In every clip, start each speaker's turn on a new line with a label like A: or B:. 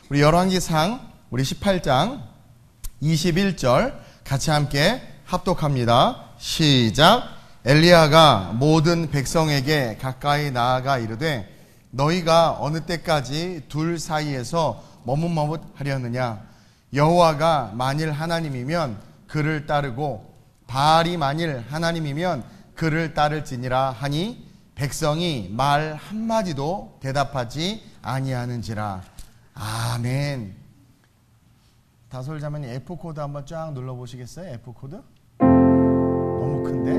A: 우리 열왕기상 우리 18장 21절 같이 함께 합독합니다. 시작. 엘리야가 모든 백성에게 가까이 나아가 이르되 너희가 어느 때까지 둘 사이에서 머뭇머뭇하려느냐. 여호와가 만일 하나님이면 그를 따르고 바알이 만일 하나님이면 그를 따를지니라 하니 백성이 말 한마디도 대답하지 아니하는지라. 아멘. 다솔자매님 F코드 한번 쫙 눌러보시겠어요? F코드? 너무 큰데?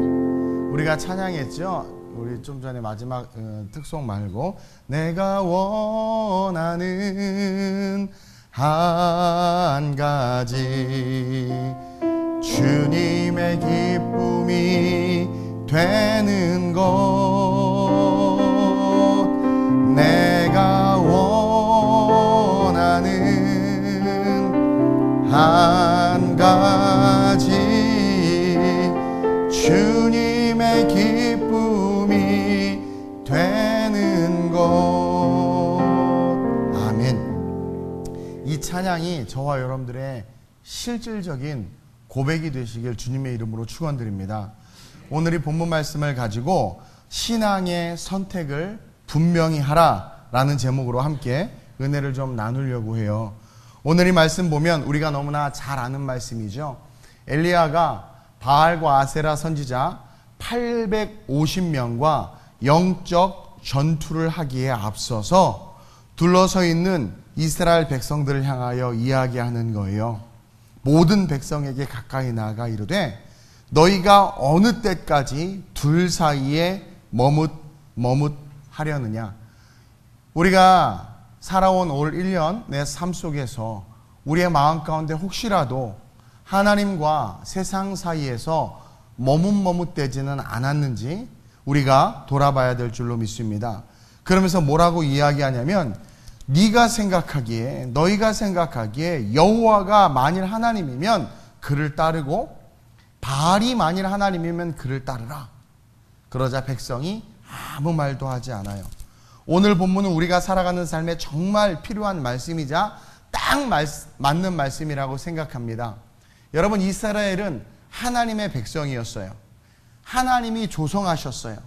A: 우리가 찬양했죠? 우리 좀 전에 마지막 특송 말고 내가 원하는 한 가지 주님의 기쁨이 되는 것 내가 원하는 한 가지 주님의 기쁨이 되는 것. 아멘. 이 찬양이 저와 여러분들의 실질적인 고백이 되시길 주님의 이름으로 축원드립니다. 오늘 이 본문 말씀을 가지고 신앙의 선택을 분명히 하라라는 제목으로 함께 은혜를 좀 나누려고 해요. 오늘 이 말씀 보면 우리가 너무나 잘 아는 말씀이죠. 엘리야가 바알과 아세라 선지자 850명과 영적 전투를 하기에 앞서서 둘러서 있는 이스라엘 백성들을 향하여 이야기하는 거예요. 모든 백성에게 가까이 나아가 이르되 너희가 어느 때까지 둘 사이에 머뭇하려느냐. 우리가 살아온 올 1년 내 삶 속에서 우리의 마음 가운데 혹시라도 하나님과 세상 사이에서 머뭇대지는 않았는지 우리가 돌아봐야 될 줄로 믿습니다. 그러면서 뭐라고 이야기하냐면 네가 생각하기에 너희가 생각하기에 여호와가 만일 하나님이면 그를 따르고 바알이 만일 하나님이면 그를 따르라. 그러자 백성이 아무 말도 하지 않아요. 오늘 본문은 우리가 살아가는 삶에 정말 필요한 말씀이자 딱 맞는 말씀이라고 생각합니다. 여러분, 이스라엘은 하나님의 백성이었어요. 하나님이 조성하셨어요.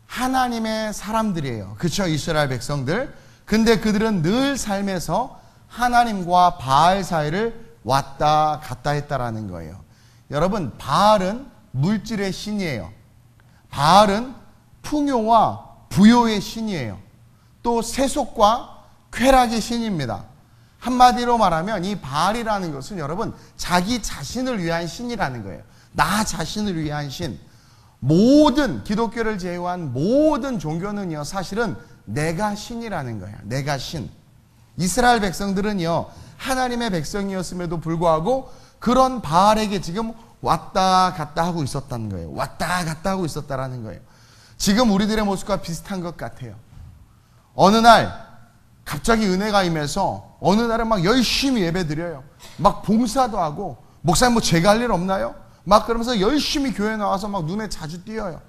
A: 하나님의 사람들이에요. 그렇죠? 이스라엘 백성들. 근데 그들은 늘 삶에서 하나님과 바알 사이를 왔다 갔다 했다라는 거예요. 여러분, 바알은 물질의 신이에요. 바알은 풍요와 부요의 신이에요. 또 세속과 쾌락의 신입니다. 한마디로 말하면 이 바알이라는 것은 여러분 자기 자신을 위한 신이라는 거예요. 나 자신을 위한 신. 모든 기독교를 제외한 모든 종교는요 사실은 내가 신이라는 거예요. 내가 신. 이스라엘 백성들은요 하나님의 백성이었음에도 불구하고 그런 바알에게 지금 왔다 갔다 하고 있었다는 거예요. 왔다 갔다 하고 있었다라는 거예요. 지금 우리들의 모습과 비슷한 것 같아요. 어느 날 갑자기 은혜가 임해서 어느 날은 막 열심히 예배드려요. 막 봉사도 하고 목사님 뭐 제가 할 일 없나요? 막 그러면서 열심히 교회 나와서 막 눈에 자주 띄어요.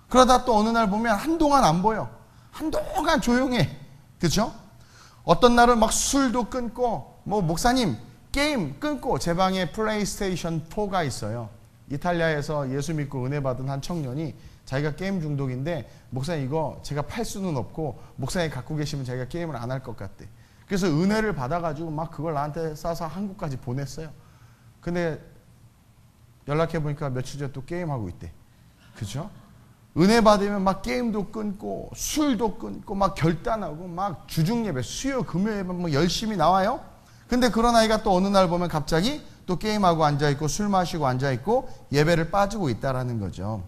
A: 그러다 또 어느 날 보면 한동안 안 보여. 한동안 조용해. 그렇죠? 어떤 날은 막 술도 끊고 뭐 목사님 게임 끊고 제 방에 플레이스테이션 4가 있어요. 이탈리아에서 예수 믿고 은혜 받은 한 청년이 자기가 게임 중독인데 목사님 이거 제가 팔 수는 없고 목사님 갖고 계시면 자기가 게임을 안 할 것 같대. 그래서 은혜를 받아가지고 막 그걸 나한테 싸서 한국까지 보냈어요. 근데 연락해보니까 며칠 전에 또 게임하고 있대. 그죠? 은혜 받으면 막 게임도 끊고 술도 끊고 막 결단하고 막 주중예배 수요 금요예배 뭐 열심히 나와요. 근데 그런 아이가 또 어느 날 보면 갑자기 또 게임하고 앉아있고 술 마시고 앉아있고 예배를 빠지고 있다라는 거죠.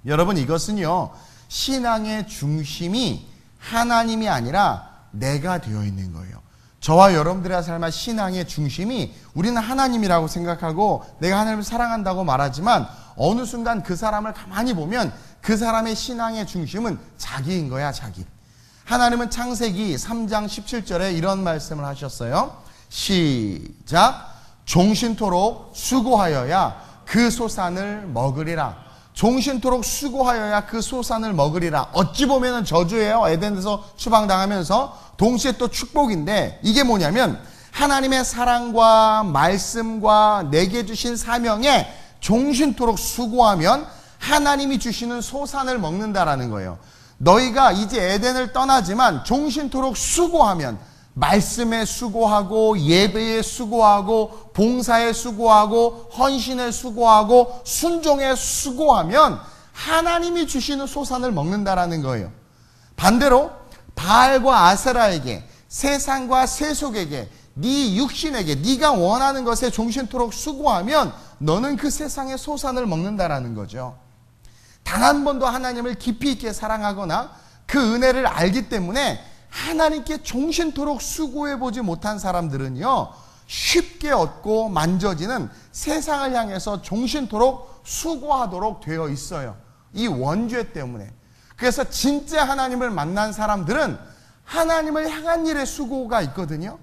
A: 여러분, 이것은요 신앙의 중심이 하나님이 아니라 내가 되어 있는 거예요. 저와 여러분들의 삶의 신앙의 중심이 우리는 하나님이라고 생각하고 내가 하나님을 사랑한다고 말하지만 어느 순간 그 사람을 가만히 보면 그 사람의 신앙의 중심은 자기인 거야. 자기. 하나님은 창세기 3장 17절에 이런 말씀을 하셨어요. 시작. 종신토록 수고하여야 그 소산을 먹으리라. 종신토록 수고하여야 그 소산을 먹으리라. 어찌 보면 저주예요. 에덴에서 추방당하면서 동시에 또 축복인데, 이게 뭐냐면 하나님의 사랑과 말씀과 내게 주신 사명에 종신토록 수고하면 하나님이 주시는 소산을 먹는다라는 거예요. 너희가 이제 에덴을 떠나지만 종신토록 수고하면, 말씀에 수고하고 예배에 수고하고 봉사에 수고하고 헌신에 수고하고 순종에 수고하면 하나님이 주시는 소산을 먹는다라는 거예요. 반대로 바알과 아세라에게, 세상과 세속에게, 네 육신에게, 네가 원하는 것에 종신토록 수고하면 너는 그 세상의 소산을 먹는다라는 거죠. 단 한 번도 하나님을 깊이 있게 사랑하거나 그 은혜를 알기 때문에 하나님께 종신토록 수고해보지 못한 사람들은요, 쉽게 얻고 만져지는 세상을 향해서 종신토록 수고하도록 되어 있어요. 이 원죄 때문에. 그래서 진짜 하나님을 만난 사람들은 하나님을 향한 일에 수고가 있거든요.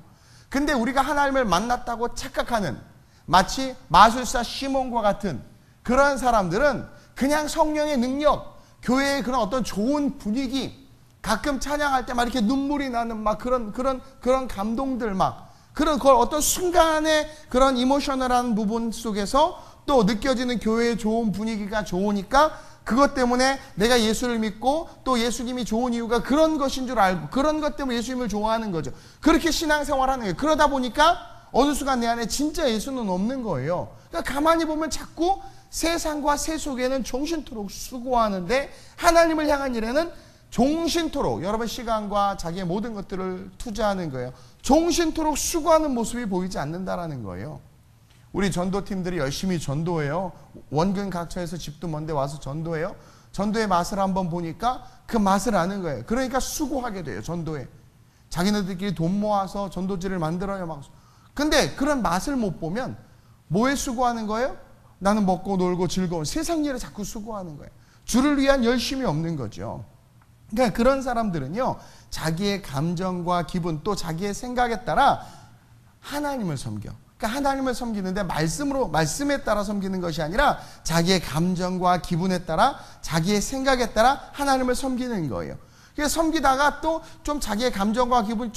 A: 근데 우리가 하나님을 만났다고 착각하는, 마치 마술사 시몬과 같은 그러한 사람들은 그냥 성령의 능력, 교회의 그런 어떤 좋은 분위기, 가끔 찬양할 때 막 이렇게 눈물이 나는 막 그런 감동들, 막 그런 어떤 순간의 그런 이모셔널한 부분 속에서 또 느껴지는 교회의 좋은 분위기가 좋으니까 그것 때문에 내가 예수를 믿고 또 예수님이 좋은 이유가 그런 것인 줄 알고 그런 것 때문에 예수님을 좋아하는 거죠. 그렇게 신앙생활하는 거예요. 그러다 보니까 어느 순간 내 안에 진짜 예수는 없는 거예요. 그러니까 가만히 보면 자꾸 세상과 세속에는 종신토록 수고하는데 하나님을 향한 일에는 종신토록, 여러분 시간과 자기의 모든 것들을 투자하는 거예요. 종신토록 수고하는 모습이 보이지 않는다라는 거예요. 우리 전도팀들이 열심히 전도해요. 원근 각처에서 집도 먼데 와서 전도해요. 전도의 맛을 한번 보니까 그 맛을 아는 거예요. 그러니까 수고하게 돼요. 전도에. 자기네들끼리 돈 모아서 전도지를 만들어요. 막. 근데 그런 맛을 못 보면 뭐에 수고하는 거예요? 나는 먹고 놀고 즐거운 세상 일에 자꾸 수고하는 거예요. 주를 위한 열심이 없는 거죠. 그러니까 그런 사람들은요, 자기의 감정과 기분 또 자기의 생각에 따라 하나님을 섬겨. 그러니까 하나님을 섬기는데 말씀에 따라 섬기는 것이 아니라 자기의 감정과 기분에 따라 자기의 생각에 따라 하나님을 섬기는 거예요. 그래서 섬기다가 또 좀 자기의 감정과 기분이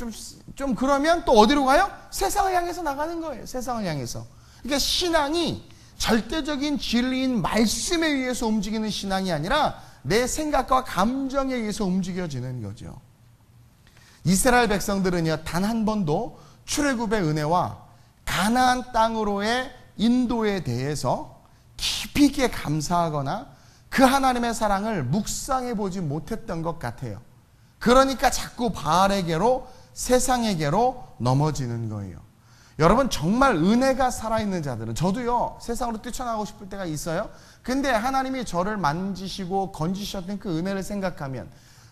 A: 좀 그러면 또 어디로 가요? 세상을 향해서 나가는 거예요. 세상을 향해서. 그러니까 신앙이 절대적인 진리인 말씀에 의해서 움직이는 신앙이 아니라 내 생각과 감정에 의해서 움직여지는 거죠. 이스라엘 백성들은요, 단 한 번도 출애굽의 은혜와 가나안 땅으로의 인도에 대해서 깊이 있게 감사하거나 그 하나님의 사랑을 묵상해 보지 못했던 것 같아요. 그러니까 자꾸 바알에게로, 세상에게로 넘어지는 거예요. 여러분, 정말 은혜가 살아있는 자들은, 저도요, 세상으로 뛰쳐나가고 싶을 때가 있어요. 근데 하나님이 저를 만지시고 건지셨던 그 은혜를 생각하면,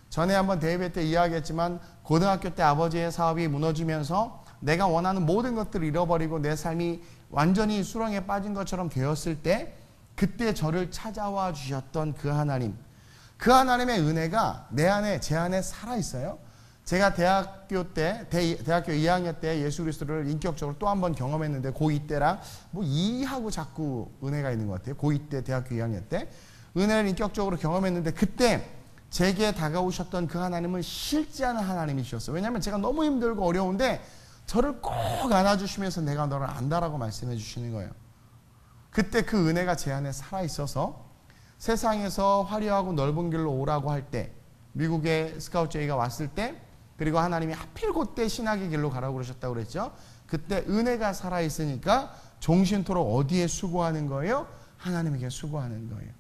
A: 전에 한번 대회배 때 이야기했지만 고등학교 때 아버지의 사업이 무너지면서 내가 원하는 모든 것들을 잃어버리고 내 삶이 완전히 수렁에 빠진 것처럼 되었을 때 그때 저를 찾아와 주셨던 그 하나님, 그 하나님의 은혜가 내 안에, 제 안에 살아있어요. 제가 대학교 2학년 때 예수 그리스도를 인격적으로 또 한 번 경험했는데, 고2 때랑 뭐 2하고 자꾸 은혜가 있는 것 같아요. 고2 때, 대학교 2학년 때 은혜를 인격적으로 경험했는데, 그때 제게 다가오셨던 그 하나님은 실제하는 하나님이셨어요. 왜냐하면 제가 너무 힘들고 어려운데 저를 꼭 안아주시면서 내가 너를 안다라고 말씀해 주시는 거예요. 그때 그 은혜가 제 안에 살아있어서 세상에서 화려하고 넓은 길로 오라고 할 때, 미국의 스카우트 제이가 왔을 때, 그리고 하나님이 하필 그때 신학의 길로 가라고 그러셨다고 그랬죠. 그때 은혜가 살아있으니까 종신토록 어디에 수고하는 거예요? 하나님에게 수고하는 거예요.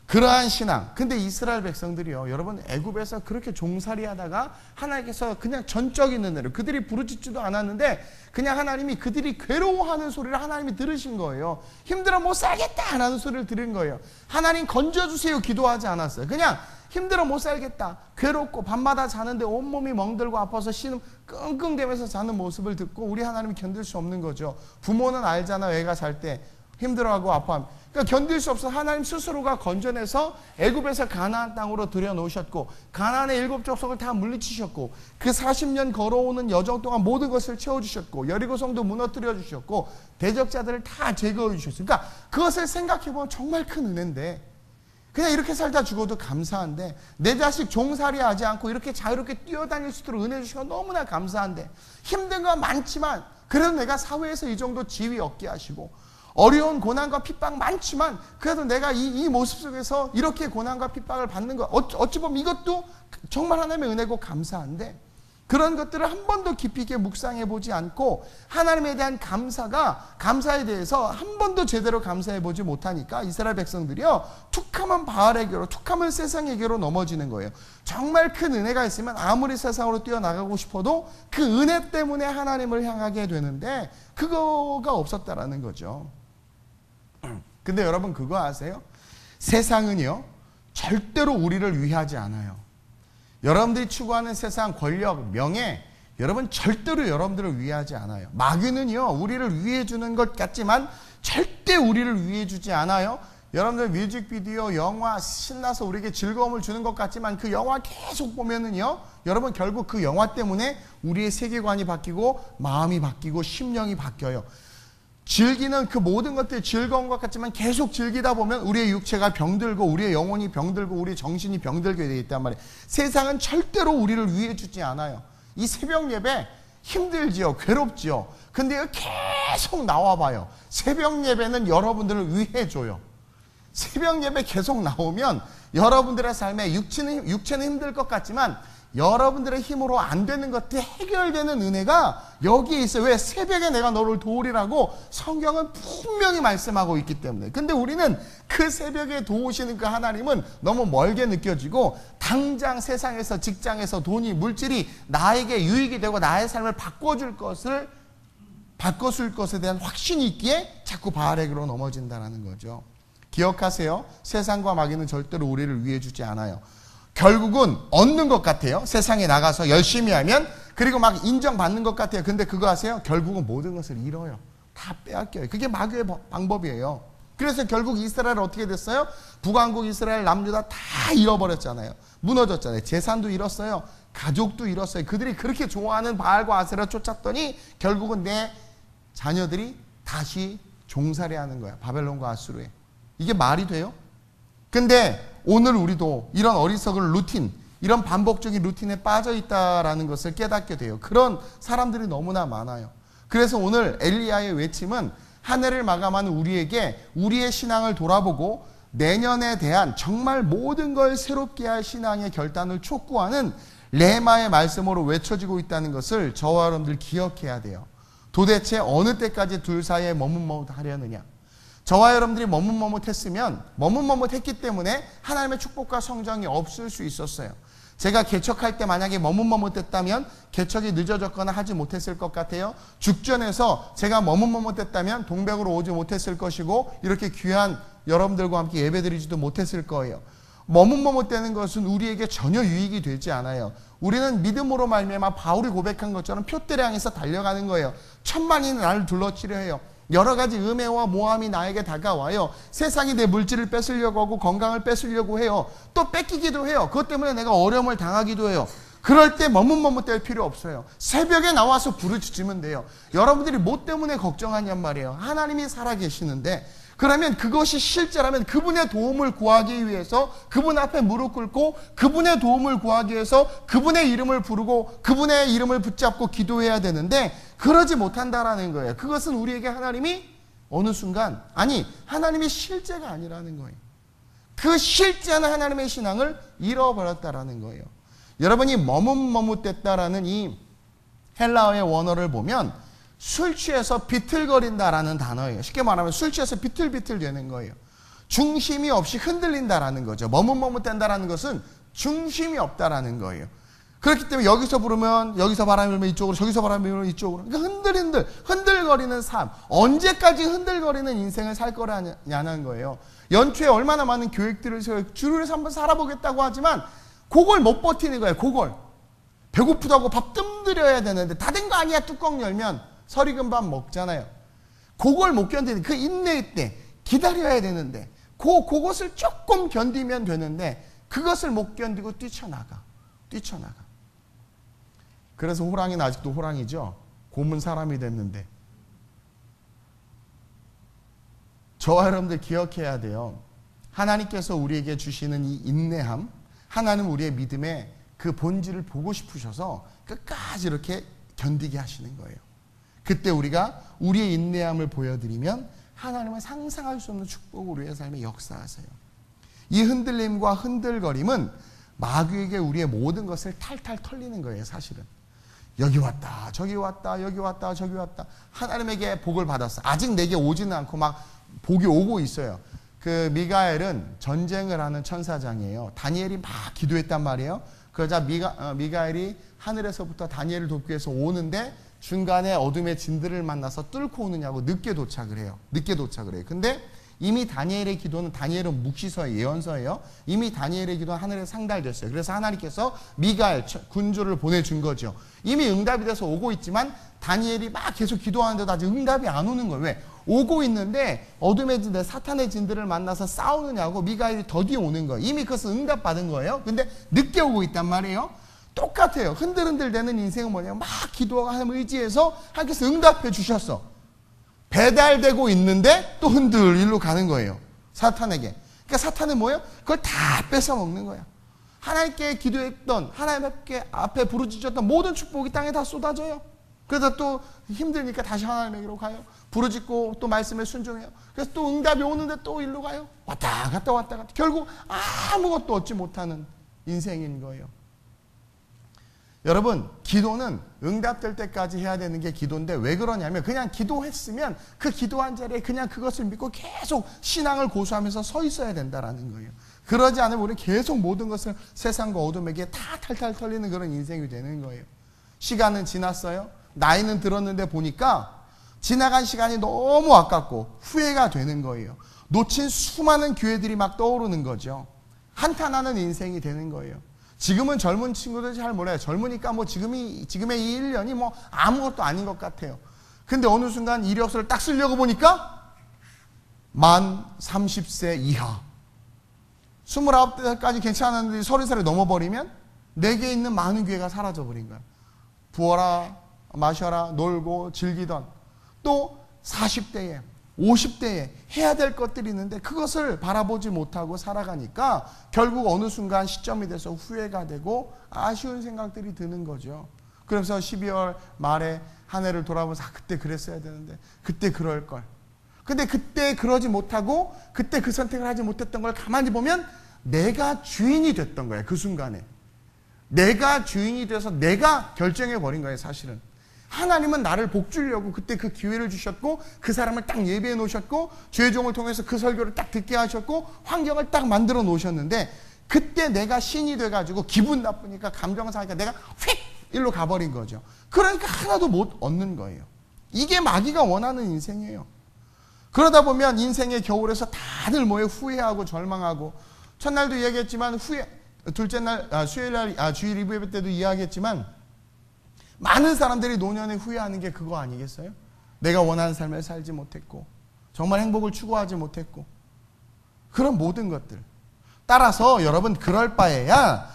A: 그러한 신앙. 근데 이스라엘 백성들이요, 여러분, 애굽에서 그렇게 종살이 하다가 하나님께서 그냥 전적인 은혜를, 그들이 부르짖지도 않았는데 그냥 하나님이 그들이 괴로워하는 소리를 하나님이 들으신 거예요. 힘들어 못 살겠다 라는 소리를 들은 거예요. 하나님 건져주세요 기도하지 않았어요. 그냥 힘들어 못 살겠다, 괴롭고 밤마다 자는데 온몸이 멍들고 아파서 신음 끙끙대면서 자는 모습을 듣고 우리 하나님이 견딜 수 없는 거죠. 부모는 알잖아, 애가 잘 때 힘들어하고 아파하면. 그러니까 견딜 수 없어 하나님 스스로가 건져내서 애굽에서 가나안 땅으로 들여놓으셨고 가나안의 7 족속을 다 물리치셨고 그 40년 걸어오는 여정 동안 모든 것을 채워주셨고 여리고성도 무너뜨려 주셨고 대적자들을 다 제거해 주셨어요. 그러니까 그것을 생각해보면 정말 큰 은혜인데 그냥 이렇게 살다 죽어도 감사한데 내 자식 종살이 하지 않고 이렇게 자유롭게 뛰어다닐 수 있도록 은혜 주시고 너무나 감사한데 힘든 건 많지만 그래도 내가 사회에서 이 정도 지위 얻게 하시고 어려운 고난과 핍박 많지만 그래도 내가 이 모습 속에서 이렇게 고난과 핍박을 받는 것 어찌 보면 이것도 정말 하나님의 은혜고 감사한데 그런 것들을 한 번도 깊이 있게 묵상해 보지 않고 하나님에 대한 감사에 대해서 한 번도 제대로 감사해 보지 못하니까 이스라엘 백성들이요 툭하면 바알에게로 툭하면 세상에게로 넘어지는 거예요. 정말 큰 은혜가 있으면 아무리 세상으로 뛰어나가고 싶어도 그 은혜 때문에 하나님을 향하게 되는데 그거가 없었다라는 거죠. 근데 여러분 그거 아세요? 세상은요 절대로 우리를 위하지 않아요. 여러분들이 추구하는 세상 권력, 명예 여러분 절대로 여러분들을 위하지 않아요. 마귀는요 우리를 위해 주는 것 같지만 절대 우리를 위해 주지 않아요. 여러분들 뮤직비디오, 영화 신나서 우리에게 즐거움을 주는 것 같지만 그 영화 계속 보면은요 여러분 결국 그 영화 때문에 우리의 세계관이 바뀌고 마음이 바뀌고 심령이 바뀌어요. 즐기는 그 모든 것들이 즐거운 것 같지만 계속 즐기다 보면 우리의 육체가 병들고 우리의 영혼이 병들고 우리의 정신이 병들게 되어 있단 말이에요. 세상은 절대로 우리를 위해 주지 않아요. 이 새벽 예배 힘들지요. 괴롭지요. 근데 이거 계속 나와봐요. 새벽 예배는 여러분들을 위해 줘요. 새벽 예배 계속 나오면 여러분들의 삶에 육체는 힘들 것 같지만 여러분들의 힘으로 안 되는 것들이 해결되는 은혜가 여기에 있어요. 왜? 새벽에 내가 너를 도우리라고 성경은 분명히 말씀하고 있기 때문에. 근데 우리는 그 새벽에 도우시는 그 하나님은 너무 멀게 느껴지고 당장 세상에서 직장에서 돈이 물질이 나에게 유익이 되고 나의 삶을 바꿔줄 것에 대한 확신이 있기에 자꾸 바알에게로 넘어진다는 거죠. 기억하세요. 세상과 마귀는 절대로 우리를 위해 주지 않아요. 결국은 얻는 것 같아요. 세상에 나가서 열심히 하면 그리고 막 인정받는 것 같아요. 근데 그거 아세요? 결국은 모든 것을 잃어요. 다 빼앗겨요. 그게 마귀의 방법이에요. 그래서 결국 이스라엘은 어떻게 됐어요? 북왕국 이스라엘 남유다 다 잃어버렸잖아요. 무너졌잖아요. 재산도 잃었어요. 가족도 잃었어요. 그들이 그렇게 좋아하는 바알과 아세라 쫓았더니 결국은 내 자녀들이 다시 종살이하는 거야. 바벨론과 아수르에. 이게 말이 돼요? 근데 오늘 우리도 이런 어리석은 루틴, 이런 반복적인 루틴에 빠져 있다라는 것을 깨닫게 돼요. 그런 사람들이 너무나 많아요. 그래서 오늘 엘리야의 외침은 한 해를 마감하는 우리에게 우리의 신앙을 돌아보고 내년에 대한 정말 모든 걸 새롭게 할 신앙의 결단을 촉구하는 레마의 말씀으로 외쳐지고 있다는 것을 저와 여러분들 기억해야 돼요. 도대체 어느 때까지 둘 사이에 머뭇머뭇하려느냐. 저와 여러분들이 머뭇머뭇했으면 머뭇머뭇했기 때문에 하나님의 축복과 성장이 없을 수 있었어요. 제가 개척할 때 만약에 머뭇머뭇했다면 개척이 늦어졌거나 하지 못했을 것 같아요. 죽전에서 제가 머뭇머뭇했다면 동백으로 오지 못했을 것이고 이렇게 귀한 여러분들과 함께 예배드리지도 못했을 거예요. 머뭇머뭇대는 것은 우리에게 전혀 유익이 되지 않아요. 우리는 믿음으로 말미암아 바울이 고백한 것처럼 표대를 향해서 달려가는 거예요. 천만이 나를 둘러치려 해요. 여러 가지 음해와 모함이 나에게 다가와요. 세상이 내 물질을 뺏으려고 하고 건강을 뺏으려고 해요. 또 뺏기기도 해요. 그것 때문에 내가 어려움을 당하기도 해요. 그럴 때 머뭇머뭇될 필요 없어요. 새벽에 나와서 부르짖으면 돼요. 여러분들이 뭐 때문에 걱정하냔 말이에요. 하나님이 살아계시는데 그러면 그것이 실제라면 그분의 도움을 구하기 위해서 그분 앞에 무릎 꿇고 그분의 도움을 구하기 위해서 그분의 이름을 부르고 그분의 이름을 붙잡고 기도해야 되는데 그러지 못한다라는 거예요. 그것은 우리에게 하나님이 어느 순간 하나님이 실제가 아니라는 거예요. 그 실제는 하나님의 신앙을 잃어버렸다라는 거예요. 여러분이 머뭇머뭇됐다라는 이 헬라어의 원어를 보면 술 취해서 비틀거린다라는 단어예요. 쉽게 말하면 술 취해서 비틀비틀 되는 거예요. 중심이 없이 흔들린다라는 거죠. 머뭇머뭇된다라는 것은 중심이 없다라는 거예요. 그렇기 때문에 여기서 부르면 여기서 바람이 불면 이쪽으로 저기서 바람이 불면 이쪽으로 그러니까 흔들거리는 삶. 언제까지 흔들거리는 인생을 살 거냐는 거예요. 연초에 얼마나 많은 계획들을 주를 위해서 한번 살아보겠다고 하지만 그걸 못 버티는 거예요. 그걸. 배고프다고 밥 뜸들여야 되는데 다 된 거 아니야 뚜껑 열면 설익은 밥 먹잖아요. 그걸 못 견디는 그 인내의 때 기다려야 되는데 그것을 조금 견디면 되는데 그것을 못 견디고 뛰쳐나가. 그래서 호랑이는 아직도 호랑이죠. 곰은 사람이 됐는데. 저와 여러분들 기억해야 돼요. 하나님께서 우리에게 주시는 이 인내함, 하나님 우리의 믿음의 그 본질을 보고 싶으셔서 끝까지 이렇게 견디게 하시는 거예요. 그때 우리가 우리의 인내함을 보여드리면 하나님은 상상할 수 없는 축복을 우리의 삶에 역사하세요. 이 흔들림과 흔들거림은 마귀에게 우리의 모든 것을 탈탈 털리는 거예요. 사실은 여기 왔다 저기 왔다 여기 왔다 저기 왔다 하나님에게 복을 받았어. 아직 내게 오지는 않고 막 복이 오고 있어요. 그 미가엘은 전쟁을 하는 천사장이에요. 다니엘이 막 기도했단 말이에요. 그러자 미가엘이 하늘에서부터 다니엘을 돕기 위해서 오는데 중간에 어둠의 진들을 만나서 뚫고 오느냐고 늦게 도착을 해요. 근데 이미 다니엘의 기도는, 다니엘은 묵시서의 예언서예요. 이미 다니엘의 기도는 하늘에 상달됐어요. 그래서 하나님께서 미가엘 군주를 보내준 거죠. 이미 응답이 돼서 오고 있지만 다니엘이 막 계속 기도하는데도 아직 응답이 안 오는 거예요. 왜? 오고 있는데 어둠의 진들, 사탄의 진들을 만나서 싸우느냐고 미가엘이 더디 오는 거예요. 이미 그것은 응답받은 거예요. 근데 늦게 오고 있단 말이에요. 똑같아요. 흔들흔들 되는 인생은 뭐냐면 막 기도하고 하나님 의지해서 하나님께서 응답해 주셨어. 배달되고 있는데 또 흔들 일로 가는 거예요. 사탄에게. 그러니까 사탄은 뭐예요? 그걸 다 뺏어 먹는 거야. 하나님께 기도했던, 하나님 앞에 부르짖었던 모든 축복이 땅에 다 쏟아져요. 그래서 또 힘드니까 다시 하나님에게로 가요. 부르짖고 또 말씀에 순종해요. 그래서 또 응답이 오는데 또 일로 가요. 왔다 갔다. 결국 아무것도 얻지 못하는 인생인 거예요. 여러분, 기도는 응답될 때까지 해야 되는 게 기도인데 왜 그러냐면 그냥 기도했으면 그 기도한 자리에 그냥 그것을 믿고 계속 신앙을 고수하면서 서 있어야 된다라는 거예요. 그러지 않으면 우리는 계속 모든 것을 세상과 어둠에게 다 탈탈 털리는 그런 인생이 되는 거예요. 시간은 지났어요. 나이는 들었는데 보니까 지나간 시간이 너무 아깝고 후회가 되는 거예요. 놓친 수많은 기회들이 막 떠오르는 거죠. 한탄하는 인생이 되는 거예요. 지금은 젊은 친구들이 잘 몰라요. 젊으니까 뭐 지금의 이 1년이 뭐 아무것도 아닌 것 같아요. 근데 어느 순간 이력서를 딱 쓰려고 보니까 만 30세 이하 29살까지 괜찮았는데 30살이 넘어버리면 내게 있는 많은 기회가 사라져버린 거야. 부어라 마셔라 놀고 즐기던 또 40대에 50대에 해야 될 것들이 있는데 그것을 바라보지 못하고 살아가니까 결국 어느 순간 시점이 돼서 후회가 되고 아쉬운 생각들이 드는 거죠. 그래서 12월 말에 한 해를 돌아보면서 그때 그랬어야 되는데 그때 그럴 걸. 근데 그때 그러지 못하고 그때 그 선택을 하지 못했던 걸 가만히 보면 내가 주인이 됐던 거예요. 그 순간에. 내가 주인이 돼서 내가 결정해버린 거예요. 사실은. 하나님은 나를 복주려고 그때 그 기회를 주셨고 그 사람을 딱 예배해 놓으셨고 죄종을 통해서 그 설교를 딱 듣게 하셨고 환경을 딱 만들어 놓으셨는데 그때 내가 신이 돼가지고 기분 나쁘니까 감정 상하니까 내가 휙 일로 가버린 거죠. 그러니까 하나도 못 얻는 거예요. 이게 마귀가 원하는 인생이에요. 그러다 보면 인생의 겨울에서 다들 뭐에 후회하고 절망하고 첫날도 이야기했지만 둘째 날 주일 리뷰 예배 때도 이야기했지만 많은 사람들이 노년에 후회하는 게 그거 아니겠어요? 내가 원하는 삶을 살지 못했고 정말 행복을 추구하지 못했고 그런 모든 것들. 따라서 여러분 그럴 바에야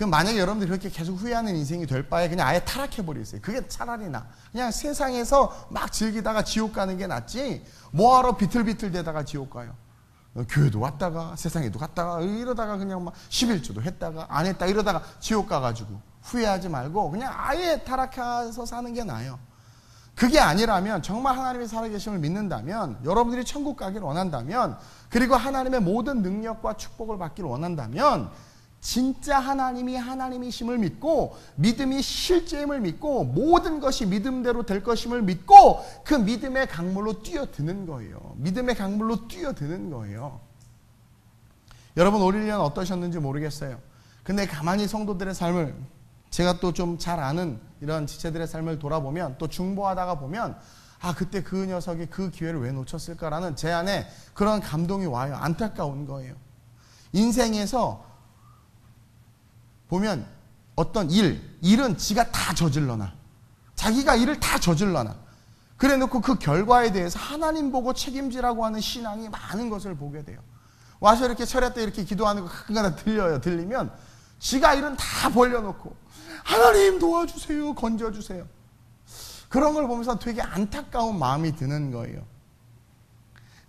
A: 만약에 여러분들이 그렇게 계속 후회하는 인생이 될 바에 그냥 아예 타락해버리세요. 그게 차라리 나. 그냥 세상에서 막 즐기다가 지옥 가는 게 낫지 뭐하러 비틀비틀 대다가 지옥 가요. 교회도 왔다가 세상에도 갔다가 이러다가 그냥 막 11조도 했다가 안 했다 이러다가 지옥 가가지고 후회하지 말고 그냥 아예 타락해서 사는 게 나아요. 그게 아니라면 정말 하나님의 살아계심을 믿는다면 여러분들이 천국 가기를 원한다면 그리고 하나님의 모든 능력과 축복을 받기를 원한다면 진짜 하나님이 하나님이심을 믿고 믿음이 실제임을 믿고 모든 것이 믿음대로 될 것임을 믿고 그 믿음의 강물로 뛰어드는 거예요. 믿음의 강물로 뛰어드는 거예요. 여러분 올 1년 어떠셨는지 모르겠어요. 근데 가만히 성도들의 삶을 제가 또 좀 잘 아는 이런 지체들의 삶을 돌아보면 또 중보하다가 보면 그때 그 녀석이 그 기회를 왜 놓쳤을까라는 제 안에 그런 감동이 와요. 안타까운 거예요. 인생에서 보면 어떤 일은 지가 다 저질러놔. 자기가 일을 다 저질러놔. 그래 놓고 그 결과에 대해서 하나님 보고 책임지라고 하는 신앙이 많은 것을 보게 돼요. 와서 이렇게 철야 때 이렇게 기도하는 거 가끔가다 들려요. 들리면 지가 일은 다 벌려놓고 하나님 도와주세요. 건져주세요. 그런 걸 보면서 되게 안타까운 마음이 드는 거예요.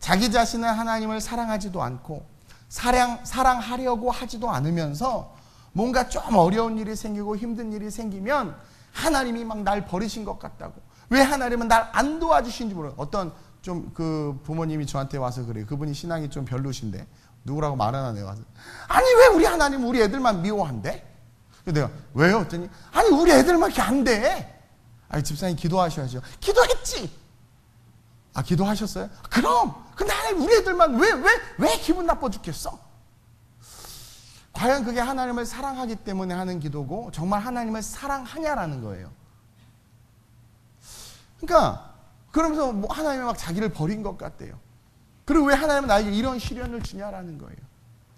A: 자기 자신은 하나님을 사랑하지도 않고 사랑하려고 하지도 않으면서 뭔가 좀 어려운 일이 생기고 힘든 일이 생기면 하나님이 막 날 버리신 것 같다고. 왜 하나님은 날 안 도와주신지 모르겠어요. 어떤 좀 그 부모님이 저한테 와서 그래요. 그분이 신앙이 좀 별로신데 누구라고 말 안 하네요. 와서 아니 왜 우리 하나님 우리 애들만 미워한대? 내가 왜요? 했더니 아니 우리 애들만 이렇게 안 돼. 아니 집사님 기도하셔야죠. 기도했지. 아 기도하셨어요? 그럼 근데 하나님 우리 애들만 왜 기분 나빠 죽겠어? 과연 그게 하나님을 사랑하기 때문에 하는 기도고 정말 하나님을 사랑하냐라는 거예요. 그러니까 그러면서 뭐 하나님이 막 자기를 버린 것 같대요. 그리고 왜 하나님은 나에게 이런 시련을 주냐라는 거예요.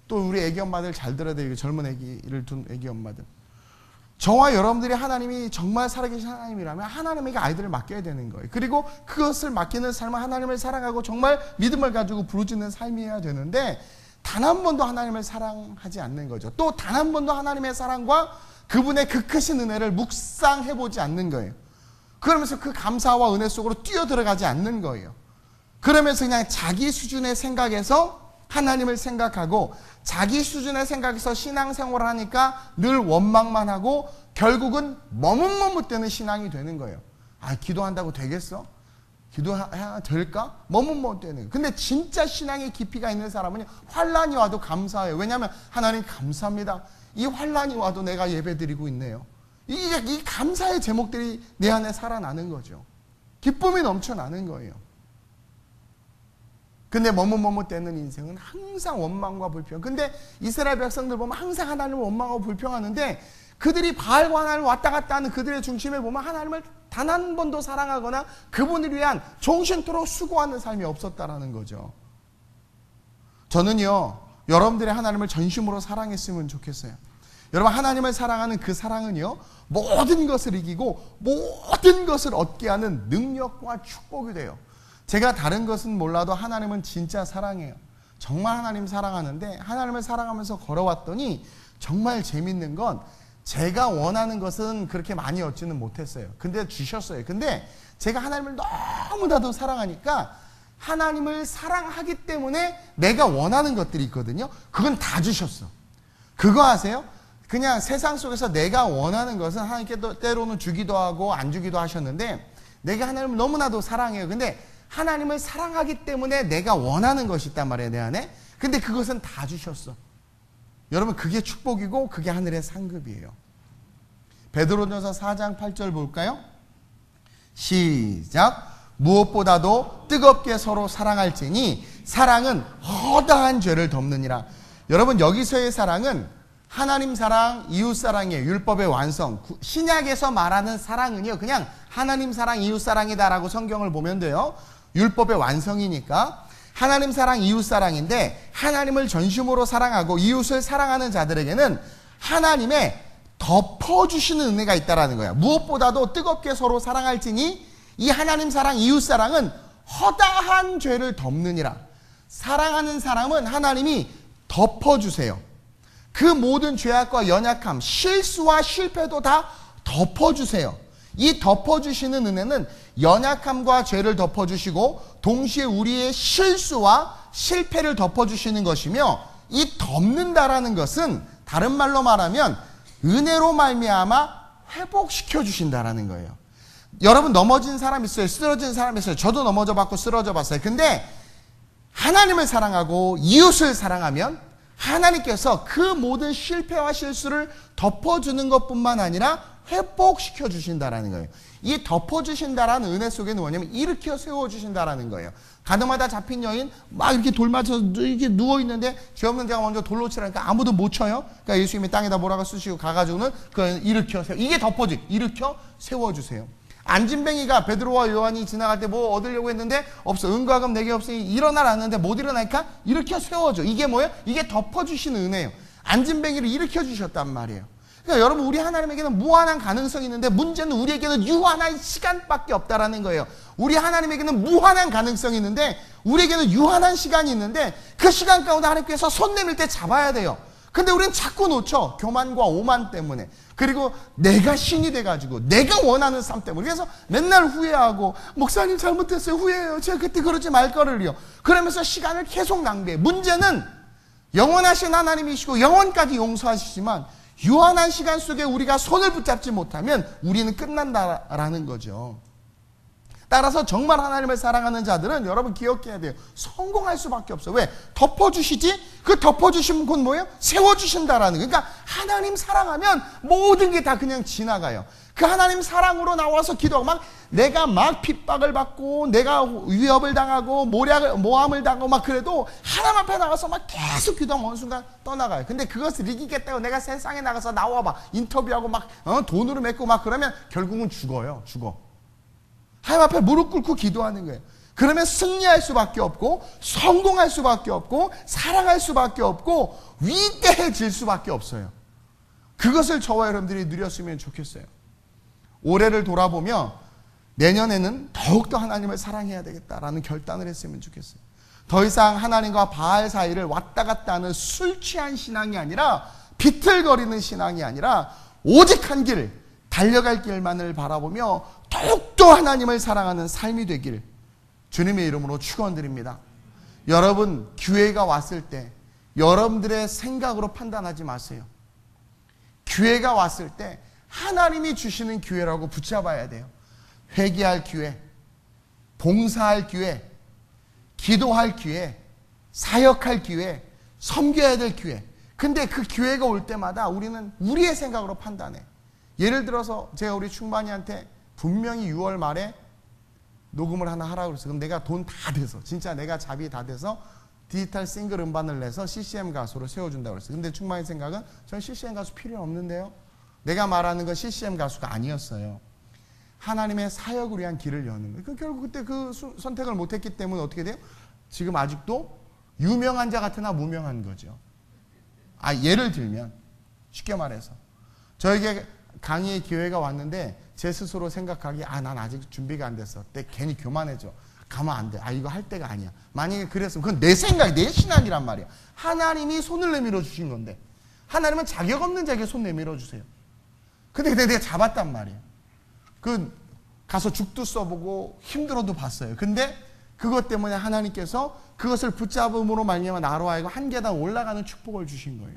A: 또 우리 애기 엄마들 잘 들어야 돼요. 젊은 애기를 둔 애기 엄마들. 저와 여러분들이 하나님이 정말 살아계신 하나님이라면 하나님에게 아이들을 맡겨야 되는 거예요. 그리고 그것을 맡기는 삶은 하나님을 사랑하고 정말 믿음을 가지고 부르짖는 삶이어야 되는데 단 한 번도 하나님을 사랑하지 않는 거죠. 또 단 한 번도 하나님의 사랑과 그분의 그 크신 은혜를 묵상해보지 않는 거예요. 그러면서 그 감사와 은혜 속으로 뛰어들어가지 않는 거예요. 그러면서 그냥 자기 수준의 생각에서 하나님을 생각하고 자기 수준의 생각에서 신앙생활을 하니까 늘 원망만 하고 결국은 머뭇머뭇대는 신앙이 되는 거예요. 아 기도한다고 되겠어? 기도해야 될까? 머뭇머뭇대는 거예요. 근데 진짜 신앙의 깊이가 있는 사람은 환난이 와도 감사해요. 왜냐하면 하나님 감사합니다. 이 환난이 와도 내가 예배드리고 있네요. 이 감사의 제목들이 내 안에 살아나는 거죠. 기쁨이 넘쳐나는 거예요. 근데 머뭇머뭇대는 인생은 항상 원망과 불평. 근데 이스라엘 백성들 보면 항상 하나님을 원망하고 불평하는데 그들이 바알과 하나님을 왔다 갔다 하는 그들의 중심에 보면 하나님을 단 한 번도 사랑하거나 그분을 위한 종신토록 수고하는 삶이 없었다라는 거죠. 저는요 여러분들이 하나님을 전심으로 사랑했으면 좋겠어요. 여러분 하나님을 사랑하는 그 사랑은요 모든 것을 이기고 모든 것을 얻게 하는 능력과 축복이 돼요. 제가 다른 것은 몰라도 하나님은 진짜 사랑해요. 정말 하나님 사랑하는데 하나님을 사랑하면서 걸어왔더니 정말 재밌는 건 제가 원하는 것은 그렇게 많이 얻지는 못했어요. 근데 주셨어요. 근데 제가 하나님을 너무나도 사랑하니까 하나님을 사랑하기 때문에 내가 원하는 것들이 있거든요. 그건 다 주셨어. 그거 아세요? 그냥 세상 속에서 내가 원하는 것은 하나님께 때로는 주기도 하고 안 주기도 하셨는데 내가 하나님을 너무나도 사랑해요. 근데 하나님을 사랑하기 때문에 내가 원하는 것이 있단 말이에요, 내 안에. 근데 그것은 다 주셨어. 여러분 그게 축복이고 그게 하늘의 상급이에요. 베드로전서 4장 8절 볼까요? 시작. 무엇보다도 뜨겁게 서로 사랑할지니 사랑은 허다한 죄를 덮느니라. 여러분 여기서의 사랑은 하나님 사랑, 이웃 사랑이에요. 율법의 완성. 신약에서 말하는 사랑은요 그냥 하나님 사랑, 이웃 사랑이다라고 성경을 보면 돼요. 율법의 완성이니까 하나님 사랑, 이웃 사랑인데 하나님을 전심으로 사랑하고 이웃을 사랑하는 자들에게는 하나님의 덮어주시는 은혜가 있다라는 거예요. 무엇보다도 뜨겁게 서로 사랑할지니 이 하나님 사랑, 이웃 사랑은 허다한 죄를 덮느니라. 사랑하는 사람은 하나님이 덮어주세요. 그 모든 죄악과 연약함, 실수와 실패도 다 덮어주세요. 이 덮어주시는 은혜는 연약함과 죄를 덮어주시고 동시에 우리의 실수와 실패를 덮어주시는 것이며 이 덮는다라는 것은 다른 말로 말하면 은혜로 말미암아 회복시켜 주신다라는 거예요. 여러분 넘어진 사람 있어요. 쓰러진 사람 있어요. 저도 넘어져 봤고 쓰러져 봤어요. 근데 하나님을 사랑하고 이웃을 사랑하면 하나님께서 그 모든 실패와 실수를 덮어주는 것뿐만 아니라 회복시켜 주신다라는 거예요. 이 덮어주신다라는 은혜 속에는 뭐냐면 일으켜 세워주신다라는 거예요. 가늠하다 잡힌 여인 막 이렇게 돌 맞춰서 이렇게 누워있는데 죄 없는 자가 먼저 돌로 치라니까 아무도 못 쳐요. 그러니까 예수님이 땅에다 뭐라고 쓰시고 가가지고는 그걸 일으켜 세워. 이게 덮어주 일으켜 세워주세요. 안진뱅이가 베드로와 요한이 지나갈 때 뭐 얻으려고 했는데 없어. 은과 금 내게 없으니 일어나라는데 못 일어나니까 일으켜 세워줘. 이게 뭐예요? 이게 덮어주시는 은혜예요. 안진뱅이를 일으켜 주셨단 말이에요. 그러니까 여러분, 우리 하나님에게는 무한한 가능성이 있는데 문제는 우리에게는 유한한 시간밖에 없다라는 거예요. 우리 하나님에게는 무한한 가능성이 있는데 우리에게는 유한한 시간이 있는데 그 시간 가운데 하나님께서 손 내밀 때 잡아야 돼요. 근데 우리는 자꾸 놓쳐. 교만과 오만 때문에. 그리고 내가 신이 돼가지고 내가 원하는 삶 때문에. 그래서 맨날 후회하고 목사님 잘못했어요. 후회해요. 제가 그때 그러지 말 거를요. 그러면서 시간을 계속 낭비해. 문제는 영원하신 하나님이시고 영원까지 용서하시지만 유한한 시간 속에 우리가 손을 붙잡지 못하면 우리는 끝난다라는 거죠. 따라서 정말 하나님을 사랑하는 자들은 여러분 기억해야 돼요. 성공할 수밖에 없어요. 왜? 덮어주시지? 그 덮어주신 건 뭐예요? 세워주신다라는 거예요. 그러니까 하나님 사랑하면 모든 게 다 그냥 지나가요. 그 하나님 사랑으로 나와서 기도하고 내가 막 핍박을 받고 내가 위협을 당하고 모함을 당하고 막 그래도 하나님 앞에 나가서 막 계속 기도하면 어느 순간 떠나가요. 근데 그것을 이기겠다고 내가 세상에 나가서 나와봐 인터뷰하고 막 돈으로 맺고 막 그러면 결국은 죽어요. 죽어. 하나님 앞에 무릎 꿇고 기도하는 거예요. 그러면 승리할 수밖에 없고 성공할 수밖에 없고 사랑할 수밖에 없고 위대해질 수밖에 없어요. 그것을 저와 여러분들이 누렸으면 좋겠어요. 올해를 돌아보며 내년에는 더욱더 하나님을 사랑해야 되겠다라는 결단을 했으면 좋겠어요. 더 이상 하나님과 바알 사이를 왔다 갔다 하는 술 취한 신앙이 아니라 비틀거리는 신앙이 아니라 오직 한 길, 달려갈 길만을 바라보며 더욱더 하나님을 사랑하는 삶이 되길 주님의 이름으로 축원드립니다. 여러분, 기회가 왔을 때 여러분들의 생각으로 판단하지 마세요. 기회가 왔을 때 하나님이 주시는 기회라고 붙잡아야 돼요. 회개할 기회, 봉사할 기회, 기도할 기회, 사역할 기회, 섬겨야 될 기회. 근데 그 기회가 올 때마다 우리는 우리의 생각으로 판단해. 예를 들어서 제가 우리 충만이한테 분명히 6월 말에 녹음을 하나 하라고 그랬어요. 그럼 내가 돈 다 돼서, 진짜 내가 잡이 다 돼서 디지털 싱글 음반을 내서 CCM 가수로 세워준다고 그랬어요. 근데 충만이 생각은 전 CCM 가수 필요 없는데요. 내가 말하는 건 CCM 가수가 아니었어요. 하나님의 사역을 위한 길을 여는 거예요. 결국 그때 그 선택을 못했기 때문에 어떻게 돼요? 지금 아직도 유명한 자 같으나 무명한 거죠. 예를 들면 쉽게 말해서 저에게 강의의 기회가 왔는데 제 스스로 생각하기에 난 아직 준비가 안 됐어. 내 괜히 교만해져. 가면 안 돼. 이거 할 때가 아니야. 만약에 그랬으면 그건 내 생각, 내 신앙이란 말이야. 하나님이 손을 내밀어 주신 건데 하나님은 자격 없는 자에게 손 내밀어 주세요. 근데 내가 잡았단 말이에요. 가서 죽도 써보고 힘들어도 봤어요. 근데 그것 때문에 하나님께서 그것을 붙잡음으로 말미암아 나로 하여금 한 계단 올라가는 축복을 주신 거예요.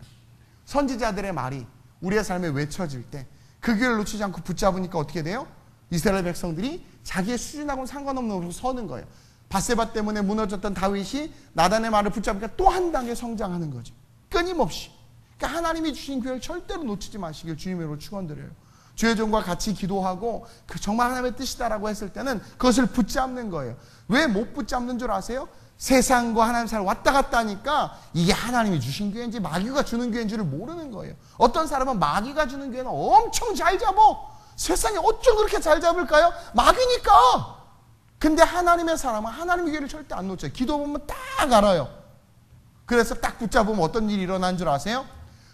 A: 선지자들의 말이 우리의 삶에 외쳐질 때 그 길을 놓치지 않고 붙잡으니까 어떻게 돼요? 이스라엘 백성들이 자기의 수준하고는 상관없는 곳으로 서는 거예요. 밧세바 때문에 무너졌던 다윗이 나단의 말을 붙잡으니까 또 한 단계 성장하는 거죠. 끊임없이. 그러니까 하나님이 주신 기회를 절대로 놓치지 마시길 주님으로 축원드려요. 주의 종과 같이 기도하고 정말 하나님의 뜻이다라고 했을 때는 그것을 붙잡는 거예요. 왜 못 붙잡는 줄 아세요? 세상과 하나님 사이를 왔다 갔다 하니까 이게 하나님이 주신 기회인지 마귀가 주는 기회인지를 모르는 거예요. 어떤 사람은 마귀가 주는 기회는 엄청 잘 잡어. 세상에 어쩜 그렇게 잘 잡을까요? 마귀니까. 근데 하나님의 사람은 하나님의 기회를 절대 안 놓쳐요. 기도 보면 딱 알아요. 그래서 딱 붙잡으면 어떤 일이 일어난 줄 아세요?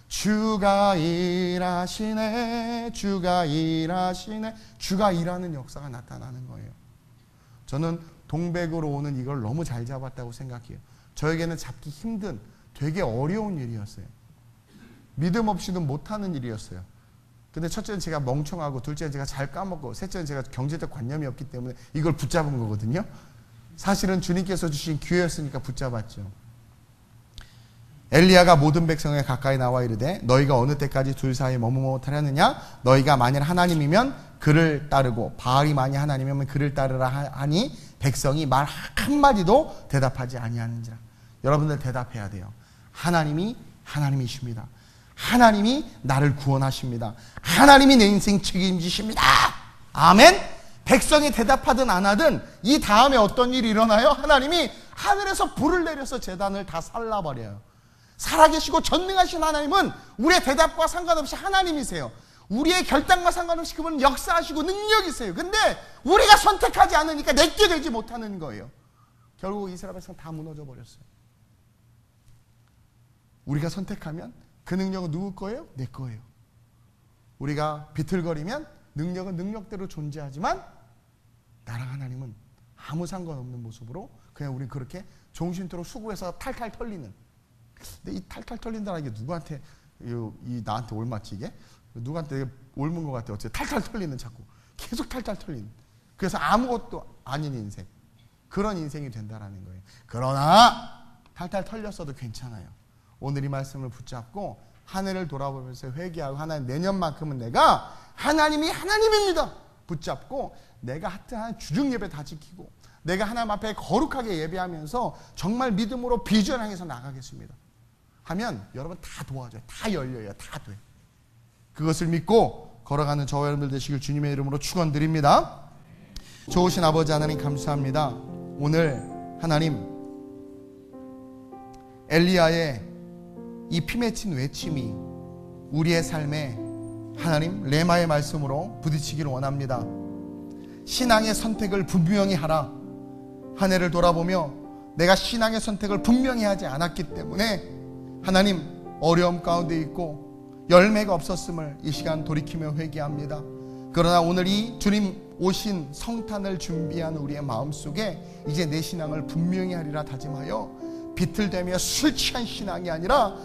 A: 주가 일하시네, 주가 일하시네. 주가 일하는 역사가 나타나는 거예요. 저는 동백으로 오는 이걸 너무 잘 잡았다고 생각해요. 저에게는 잡기 힘든 되게 어려운 일이었어요. 믿음 없이는 못하는 일이었어요. 근데 첫째는 제가 멍청하고 둘째는 제가 잘 까먹고 셋째는 제가 경제적 관념이 없기 때문에 이걸 붙잡은 거거든요. 사실은 주님께서 주신 기회였으니까 붙잡았죠. 엘리야가 모든 백성에 가까이 나와 이르되 너희가 어느 때까지 둘 사이에 머뭇머뭇하려느냐? 너희가 만일 하나님이면 그를 따르고 바알이 만일 하나님이면 그를 따르라 하니 백성이 말 한마디도 대답하지 아니하는지라. 여러분들 대답해야 돼요. 하나님이 하나님이십니다. 하나님이 나를 구원하십니다. 하나님이 내 인생 책임지십니다. 아멘. 백성이 대답하든 안 하든 이 다음에 어떤 일이 일어나요? 하나님이 하늘에서 불을 내려서 제단을 다 살라버려요. 살아계시고 전능하신 하나님은 우리의 대답과 상관없이 하나님이세요. 우리의 결단과 상관없이 그분은 역사하시고 능력이세요. 근데 우리가 선택하지 않으니까 내게 되지 못하는 거예요. 결국 이스라엘 백성 다 무너져 버렸어요. 우리가 선택하면 그 능력은 누구 거예요? 내 거예요. 우리가 비틀거리면 능력은 능력대로 존재하지만 나랑 하나님은 아무 상관없는 모습으로 그냥 우린 그렇게 종신토록 수고해서 탈탈 털리는. 근데 이 탈탈 털린다는 게 누구한테 나한테 올맞지 이게? 누구한테 옮은 것 같아. 어째 탈탈 털리는, 자꾸 계속 탈탈 털리는. 그래서 아무것도 아닌 인생, 그런 인생이 된다라는 거예요. 그러나 탈탈 털렸어도 괜찮아요. 오늘 이 말씀을 붙잡고 하늘을 돌아보면서 회개하고, 하나님 내년만큼은 내가 하나님이 하나님입니다 붙잡고, 내가 하여튼 주중 예배 다 지키고 내가 하나님 앞에 거룩하게 예배하면서 정말 믿음으로 비전 향해서 나가겠습니다 하면 여러분 다 도와줘요. 다 열려요. 다 돼. 그것을 믿고 걸어가는 저와 여러분들 되시길 주님의 이름으로 축원드립니다. 좋으신 아버지 하나님 감사합니다. 오늘 하나님 엘리야의 이 피맺힌 외침이 우리의 삶에 하나님 레마의 말씀으로 부딪히기를 원합니다. 신앙의 선택을 분명히 하라. 한 해를 돌아보며 내가 신앙의 선택을 분명히 하지 않았기 때문에 하나님 어려움 가운데 있고 열매가 없었음을 이 시간 돌이키며 회개합니다. 그러나 오늘 이 주님 오신 성탄을 준비한 우리의 마음속에 이제 내 신앙을 분명히 하리라 다짐하여 비틀대며 술 취한 신앙이 아니라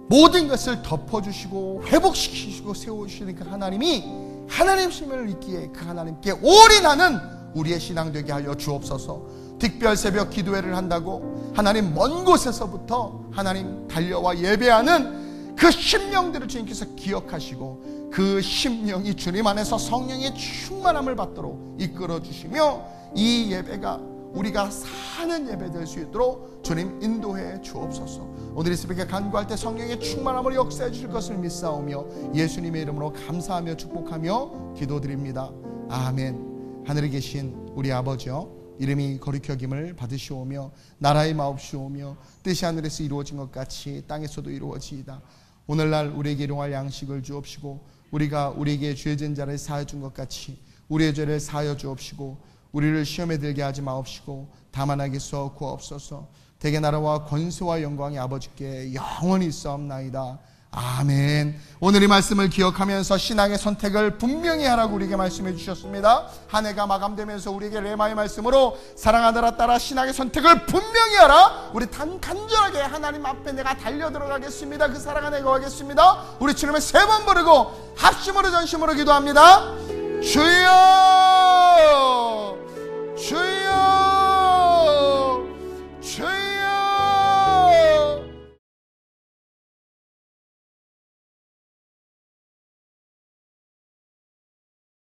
A: 모든 것을 덮어주시고 회복시키시고 세워주시는 그 하나님이 하나님심을 있기에 그 하나님께 올인하는 우리의 신앙 되게 하여 주옵소서. 특별 새벽 기도회를 한다고 하나님 먼 곳에서부터 하나님 달려와 예배하는 그 심령들을 주님께서 기억하시고 그 심령이 주님 안에서 성령의 충만함을 받도록 이끌어 주시며 이 예배가 우리가 사는 예배 될 수 있도록 주님 인도해 주옵소서. 오늘 이 새벽에 간구할 때 성령의 충만함을 역사해 주실 것을 믿사오며 예수님의 이름으로 감사하며 축복하며 기도드립니다. 아멘. 하늘에 계신 우리 아버지여, 이름이 거룩히 여김을 받으시오며 나라의 마옵시오며 뜻이 하늘에서 이루어진 것 같이 땅에서도 이루어지이다. 오늘날 우리에게 일용할 양식을 주옵시고 우리가 우리에게 죄진 자를 사하여 준 것 같이 우리의 죄를 사하여 주옵시고 우리를 시험에 들게 하지 마옵시고 다만 악에서 구하옵소서. 대개 나라와 권세와 영광이 아버지께 영원히 있사옵나이다. 아멘. 오늘 이 말씀을 기억하면서 신앙의 선택을 분명히 하라고 우리에게 말씀해 주셨습니다. 한 해가 마감되면서 우리에게 레마의 말씀으로 사랑하느라 따라 신앙의 선택을 분명히 하라. 우리 간절하게 하나님 앞에 내가 달려 들어가겠습니다. 그 사랑 안에 거하겠습니다. 우리 주님을 세 번 부르고 합심으로 전심으로 기도합니다. 주여